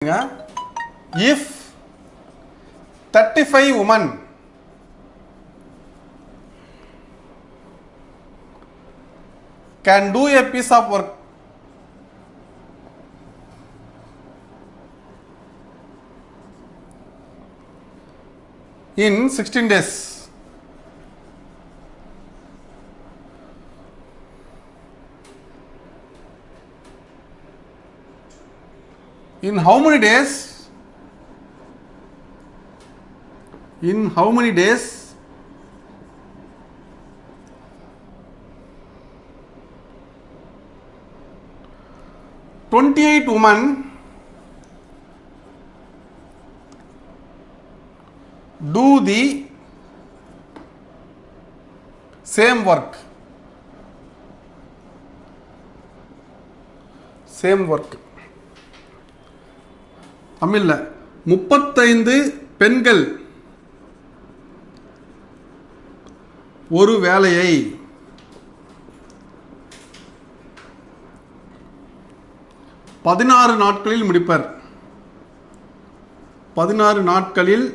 If 35 women can do a piece of work in 16 days, in how many days? In how many days 28 women do the same work? Same work. தமிழ்ல 35 பெண்கள் ஒரு வேலையை 16 நாட்களில் முடிப்பர். 16 நாட்களில்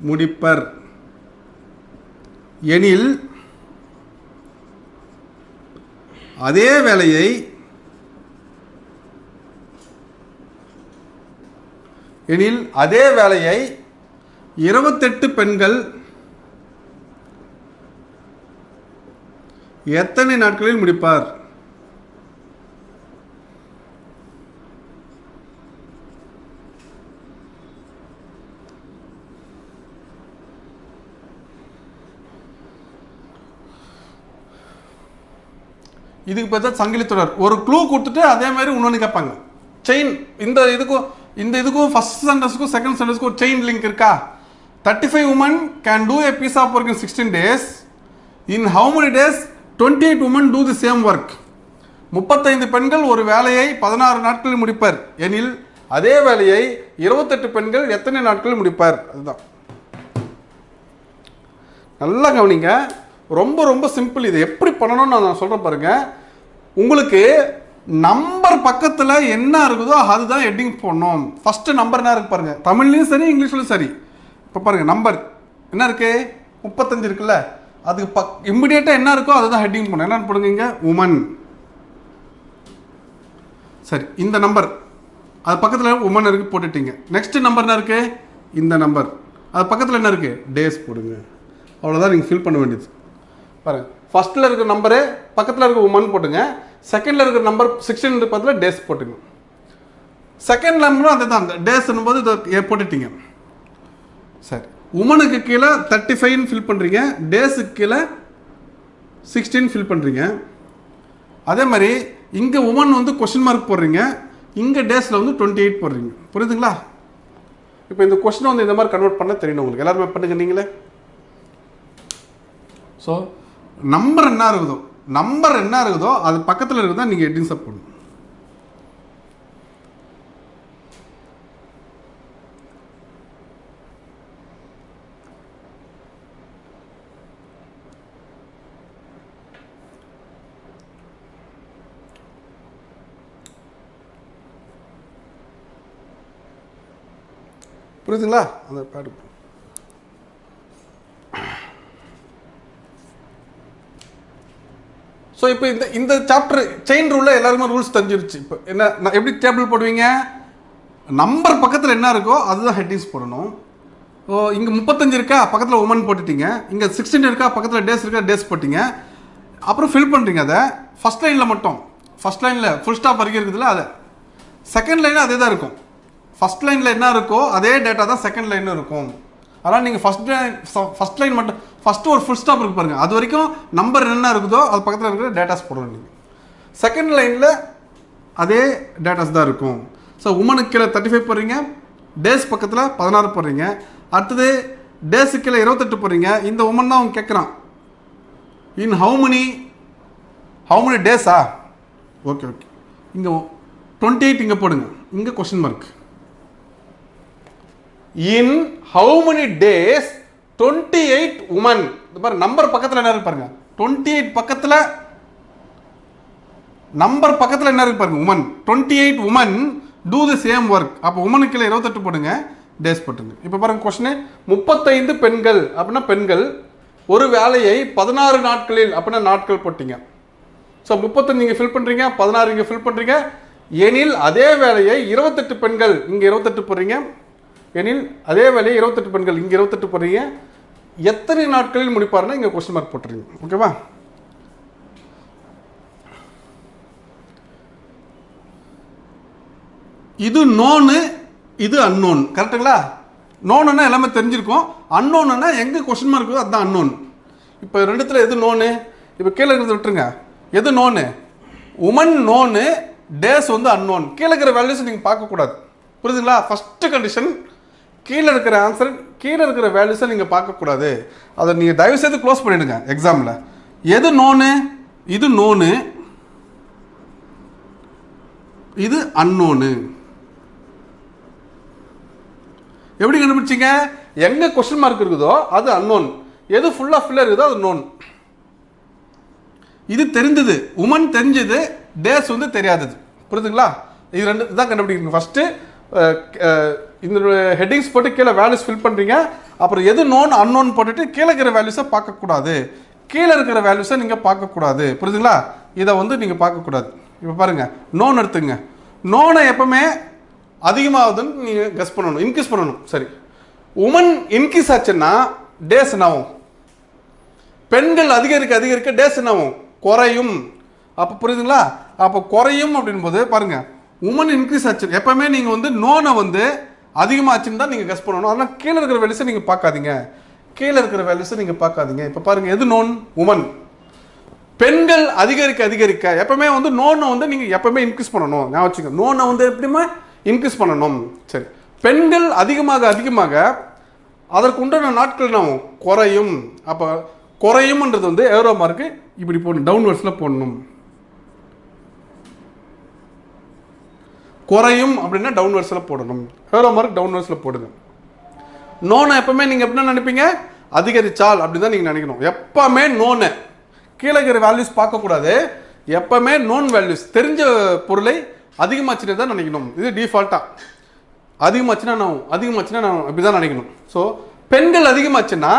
முடிப்பர் எனில் அதே வேலையை 28 பெண்கள் எத்தனை நாட்களில் முடிப்பார்? இதுக்கு பார்த்தா சங்கிலி தொடர். ஒரு க்ளூ கொடுத்துட்டு அதே மாதிரி இன்னொன்று கேட்பாங்க. செயின் இந்த இதுக்கும் ஃபர்ஸ்ட் சென்டென்ஸுக்கும் செகண்ட் சென்டென்ஸுக்கும் ஒரு செயின் லிங்க் இருக்கா? 35 women can do a piece of work in 16 days. In how many days 28 women do the same work? 35 பெண்கள் ஒரு வேலையை 16 நாட்களில் முடிப்பர் எனில் அதே வேலையை 28 பெண்கள் எத்தனை நாட்களில் முடிப்பார்? அதுதான். நல்லா கவனிங்க. ரொம்ப ரொம்ப சிம்பிள். இது எப்படி பண்ணணும்னு நான் சொல்கிறேன் பாருங்க. உங்களுக்கு நம்பர் பக்கத்தில் என்ன இருக்குதோ அதுதான் ஹெட்டிங் போடணும். ஃபஸ்ட்டு நம்பர் என்ன இருக்கு பாருங்க. தமிழ்லையும் சரி இங்கிலீஷ்லையும் சரி. இப்போ பாருங்க நம்பர் என்ன இருக்கு? 35 இருக்குல்ல, அதுக்கு இம்மிடியேட்டாக என்ன இருக்கோ அதுதான் ஹெட்டிங் போடணும். என்னன்னு போடுங்க? உமன். சரி, இந்த நம்பர் அது பக்கத்தில் உமன் இருக்கு போட்டுட்டீங்க. நெக்ஸ்ட் நம்பர் என்ன இருக்கு? இந்த நம்பர் அது பக்கத்தில் என்ன இருக்கு? டேஸ் போடுங்க. அவ்வளோதான் நீங்கள் ஃபில் பண்ண வேண்டியது. பாருங்க, ஃபர்ஸ்ட்டில் இருக்கிற நம்பரு பக்கத்தில் இருக்க உமன் போட்டுங்க. செகண்டில் இருக்கிற நம்பர் 16 பக்கத்தில் டேஸ் போட்டுங்க. செகண்ட் நம்பரும் அதே தான், டேஸ்னும் போது இதை போட்டுட்டீங்க. சரி, உமனுக்கு கீழே 35 ஃபில் பண்ணுறீங்க, டேஸுக்கு கீழே 16 ஃபில் பண்ணுறீங்க. அதே மாதிரி இங்கே உமன் வந்து கொஸ்டின் மார்க் போடுறீங்க, இங்கே டேஸில் வந்து 28 போடுறீங்க. புரியுதுங்களா? இப்போ இந்த கொஸ்டினை வந்து இந்த மாதிரி கன்வெர்ட் பண்ண தெரியணும் உங்களுக்கு. எல்லாருமே பண்ணுங்க நீங்களே. ஸோ நம்பர் என்ன இருக்குதோ அது பக்கத்தில் இருக்குதா நீங்கள் ஹெட்டிங்ஸை போடணும். புரியுதுங்களா? அந்த பேடு. ஸோ இப்போ இந்த சாப்டர் செயின் ரூலில் எல்லாருமே ரூல்ஸ் தெரிஞ்சிருச்சு. இப்போ என்ன எப்படி டேபிள் போடுவீங்க? நம்பர் பக்கத்தில் என்ன இருக்கோ அதுதான் ஹெட்டிங்ஸ் போடணும். ஓ, இங்கே 35 இருக்கா, பக்கத்தில் உமன் போட்டுட்டீங்க. இங்கே 16 இருக்கா, பக்கத்தில் டேஸ் இருக்கா, டேஸ் போட்டிங்க. அப்புறம் ஃபில் பண்ணுறீங்க. அதை ஃபஸ்ட் லைனில் மட்டும், ஃபஸ்ட் லைனில் ஃபுல் ஸ்டாப் வரைக்கும் இருக்குதுல்ல, அதை செகண்ட் லைனில் அதே தான் இருக்கும். ஃபஸ்ட் லைனில் என்ன இருக்கோ அதே டேட்டா தான் செகண்ட் லைனில் இருக்கும். அதனால் நீங்கள் ஃபஸ்ட் லைன் மட்டும், ஃபஸ்ட்டு ஒரு ஃபுல் ஸ்டாப் இருக்கு பாருங்கள், அது வரைக்கும் நம்பர் என்ன இருக்குதோ அது பக்கத்தில் இருக்கிற டேட்டாஸ் போடணும். நீங்கள் செகண்ட் லைனில் அதே டேட்டாஸ் தான் இருக்கும். ஸோ உமனுக்கு கீழே 35 போடுறீங்க, டேஸ் பக்கத்தில் 16 போடுறீங்க. அடுத்தது டேஸுக்கு கீழே 28 போடுறீங்க. இந்த உமன் தான் அவங்க கேட்குறான், இன் ஹவு many டேஸா? ஓகே, இங்கே 28 இங்கே போடுங்க, இங்கே question mark. In how many days 28 women? இந்த மாதிரி நம்பர் பக்கத்தில் என்ன இருக்கு பாருங்க. 28 பக்கத்தில் நம்பர் பக்கத்தில் என்ன இருக்கு பாருங்க, woman. 28 women do the same work. அப்போ உமனுக்கு கீழே 28 போடுங்க, டேஸ் போட்டுங்க. இப்போ பாருங்க கொஸ்டின், 35 பெண்கள் அப்படின்னா பெண்கள் ஒரு வேலையை 16 நாட்களில் அப்படின்னா நாட்கள் போட்டீங்க. ஸோ 35 நீங்கள் ஃபில் பண்ணுறீங்க, 16 இங்கே ஃபில் பண்ணுறீங்க. எனில் அதே வேலையை 28 பெண்கள் இங்கே 28 போடுறீங்க. எனில் அதே வேலையை 28 பெண்கள் இங்கே 28 போடுறீங்க. எத்தனை நாட்களில் முடிப்பாருன்னா இங்கே கொஸ்டின் மார்க் போட்டுறீங்க. ஓகேவா? இது நோனு, இது அன்னோன். கரெக்டுங்களா? நோனுன்னா எல்லாமே தெரிஞ்சிருக்கும், அன்னோன்னா எங்கே கொஸ்டின் மார்க் இருக்கோ அதுதான் அன்னோன். இப்போ ரெண்டுத்துல எது நோனு? இப்போ கீழே இருக்கிறது விட்டுருங்க. எது நோனு? உமன் நோனு, டேஸ் வந்து அன்னோன். கீழே இருக்கிற வேல்யூஸ் நீங்கள் பார்க்கக்கூடாது. புரியுதுங்களா? ஃபஸ்ட்டு கண்டிஷன், கீழே இருக்கிற ஆன்சர், கீழே இருக்கிற வேல்யூஸை நீங்கள் பார்க்கக்கூடாது. அதை நீங்கள் தயவு செய்து க்ளோஸ் பண்ணிவிடுங்க எக்ஸாமில். எது நோனு? இது நோனு, இது அன்னோனு. எப்படி கண்டுபிடிச்சிங்க? எங்கே கொஸ்டின் மார்க் இருக்குதோ அது அன்னோன், எது ஃபுல்லாக ஃபில்லர் இருக்குதோ அது நோன். இது தெரிஞ்சது, உமன் தெரிஞ்சது, டேஸ் வந்து தெரியாதது. புரியுதுங்களா? இது ரெண்டு தான் கண்டுபிடிக்கணும். ஃபஸ்ட்டு இந்த ஹெட்டிங்ஸ் போட்டு கீழே வேல்யூஸ் ஃபில் பண்ணுறீங்க. அப்புறம் எது நோன் அன்னோன் போட்டுட்டு கீழே இருக்கிற வேல்யூஸை பார்க்கக்கூடாது, கீழே இருக்கிற வேல்யூஸை நீங்கள் பார்க்கக்கூடாது. புரியுதுங்களா? இதை வந்து நீங்கள் பார்க்கக்கூடாது. இப்போ பாருங்கள், நோன் எடுத்துங்க. நோனை எப்பவுமே அதிகமாகுதுன்னு நீங்கள் கெஸ் பண்ணணும், இன்க்ரீஸ் பண்ணணும். சரி, உமன் இன்க்ரீஸ் ஆச்சுன்னா டேஸ் என்னாகும்? பெண்கள் அதிகரிக்க அதிகரிக்க டேஸ் என்னாகும்? குறையும். அப்போ புரியுதுங்களா? அப்போ குறையும் அப்படின் போது பாருங்க, உமன் இன்க்ரீஸ் ஆச்சு. எப்பவுமே நீங்கள் வந்து நோனை வந்து அதிகமாச்சுன்னு தான் நீங்கள் கெஸ் பண்ணணும். அதனால் கீழே இருக்கிற வேல்யூஸை நீங்கள் பார்க்காதீங்க, கீழே இருக்கிற வேல்யூஸை நீங்கள் பார்க்காதீங்க. இப்போ பாருங்க, எது நோன்? உமன். பெண்கள் அதிகரிக்க அதிகரிக்க எப்பவுமே வந்து நோனை வந்து நீங்கள் எப்பவுமே இன்க்ரீஸ் பண்ணணும். ஞாபகம் வச்சுக்கோங்க, நோனை வந்து எப்படியுமே இன்க்ரீஸ் பண்ணணும். சரி, பெண்கள் அதிகமாக அதிகமாக அதற்கு உண்டான நாட்கள் நாம் குறையும். அப்போ குறையும்ன்றது வந்து ஏரோ மார்க்கு இப்படி போடணும், டவுன்வர்ட்ஸில் போடணும். குறையும் அப்படின்னா டவுன்வர்ட்ஸில் போடணும், ஏரோ மார்க் டவுன்வர்ட்ஸில் போடுங்க. நோனை எப்பவுமே நீங்கள் எப்படி நினைப்பீங்க? அதிகரிச்சால் அப்படி தான் நீங்கள் நினைக்கணும். எப்பவுமே நோனை கீழே இருக்கிற வேல்யூஸ் பார்க்கக்கூடாது. எப்பவுமே நோன் வேல்யூஸ், தெரிஞ்ச பொருளை அதிகமாச்சுன்னு தான் நினைக்கணும். இது டிஃபால்ட்டாக. அதிகமாச்சுன்னா நான், அதிகமாச்சுன்னா நான் அப்படி தான் நினைக்கணும். ஸோ பெண்கள் அதிகமாச்சுன்னா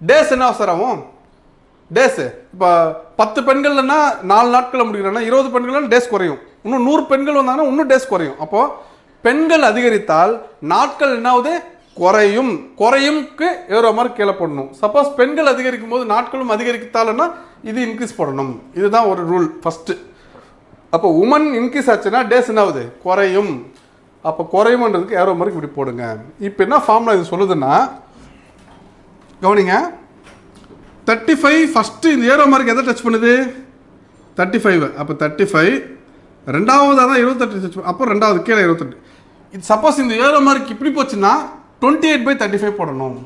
டேஸ் என்ன அவசரம்? டேஸு இப்போ 10 பெண்கள்னா 4 நாட்களில் முடிக்கிறேன்னா 20 பெண்கள்னா டேஸ் குறையும். இன்னும் 100 பெண்கள் வந்தாங்கன்னா இன்னும் டேஸ் குறையும். அப்போது பெண்கள் அதிகரித்தால் நாட்கள் என்னாவது? குறையும். குறையும்க்கு ஏரோ மார்க் கீழே போடணும். சப்போஸ் பெண்கள் அதிகரிக்கும் போது நாட்களும் அதிகரித்தாலுன்னா இது இன்க்ரீஸ் பண்ணணும். இதுதான் ஒரு ரூல் ஃபஸ்ட்டு. அப்போ உமன் இன்க்ரீஸ் ஆச்சுன்னா டேஸ் என்னாவது? குறையும். அப்போ குறையும்ன்றதுக்கு ஏரோ மார்க் இப்படி போடுங்க. இப்போ என்ன ஃபார்முலா இது சொல்லுதுன்னா, கவனிங்க, 35 ஃபஸ்ட்டு இந்த ஏரோ மார்க் எதை டச் பண்ணுது? 35. அப்போ 35 ரெண்டாவதாக தான் 28 டச் பண்ணு. அப்போ ரெண்டாவது கீழே 28. இது சப்போஸ் இந்த ஏரோ மார்க் இப்படி போச்சுன்னா 28/35 போடணும்.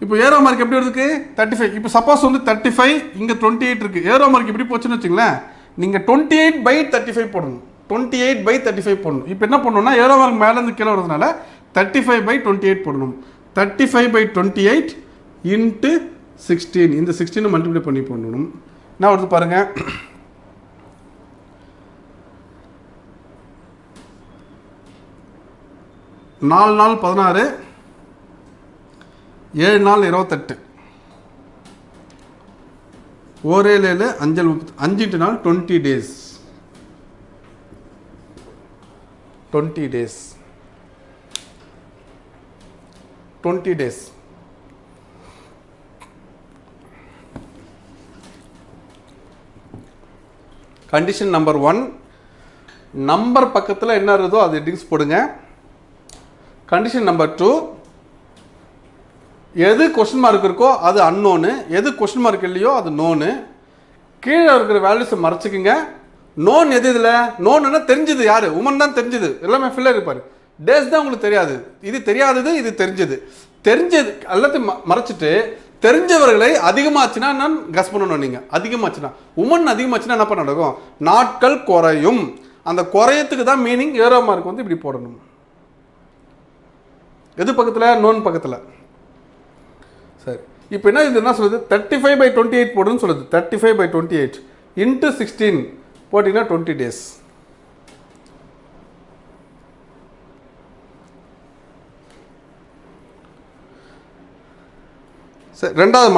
இப்போ ஏரோ மார்க் எப்படி வருதுக்கு? 35. இப்போ சப்போஸ் வந்து 35 இங்கே 28 இருக்குது. ஏரோ மார்க் இப்படி போச்சுன்னு வச்சுங்களேன், நீங்கள் 28/35 போடணும். 28/35 போடணும். இப்போ என்ன பண்ணணும்னா, ஏரோ மார்க் மேலேருந்து கீழே வரதுனால 35/28 போடணும். 35/28 இன்ட்டு 16. இந்த 16 மல்டிப்ளை பண்ணி போடணும். என்ன வருது பாருங்கள், 4 நாள் 16, 7 நாள் 28, 1 7 5 5 நாள் 20 days. 20 days. 20 days. Condition number 1, number பக்கத்தில் என்ன இருக்குதோ அது ஹெட்டிங்ஸ் போடுங்க. கண்டிஷன் நம்பர் 2, எது கொஸ்டின் மார்க் இருக்கோ அது அன்னோனு, எது கொஸ்டின் மார்க் இல்லையோ அது நோனு. கீழே இருக்கிற வேல்யூஸை மறைச்சிக்குங்க. நோன் எது? இதில் நோன்னா தெரிஞ்சது யார்? உமன் தான் தெரிஞ்சது, எல்லாமே ஃபில்லர் இருப்பார். டேஸ் தான் உங்களுக்கு தெரியாது. இது தெரியாதது, இது தெரிஞ்சது. தெரிஞ்சது எல்லாத்தையும் மறைச்சிட்டு தெரிஞ்சவர்களை அதிகமாச்சுன்னா நான் கஸ் பண்ணணும். நீங்கள் அதிகமாச்சுன்னா, உமன் அதிகமாச்சுன்னா என்ன பண்ண நடக்கும்? நாட்கள் குறையும். அந்த குறையத்துக்கு தான் மீனிங் ஏரோ மார்க் வந்து இப்படி போடணும். எது பக்கத்தில்? நோன் பக்கத்தில். சரி, இப்போ என்ன இது என்ன சொல்லுது? 35/28 போடுன்னு சொல்லுது. 35/28 இன்ட்டு 16 போட்டிங்கன்னா 20 days. சரி, ரெண்டாவது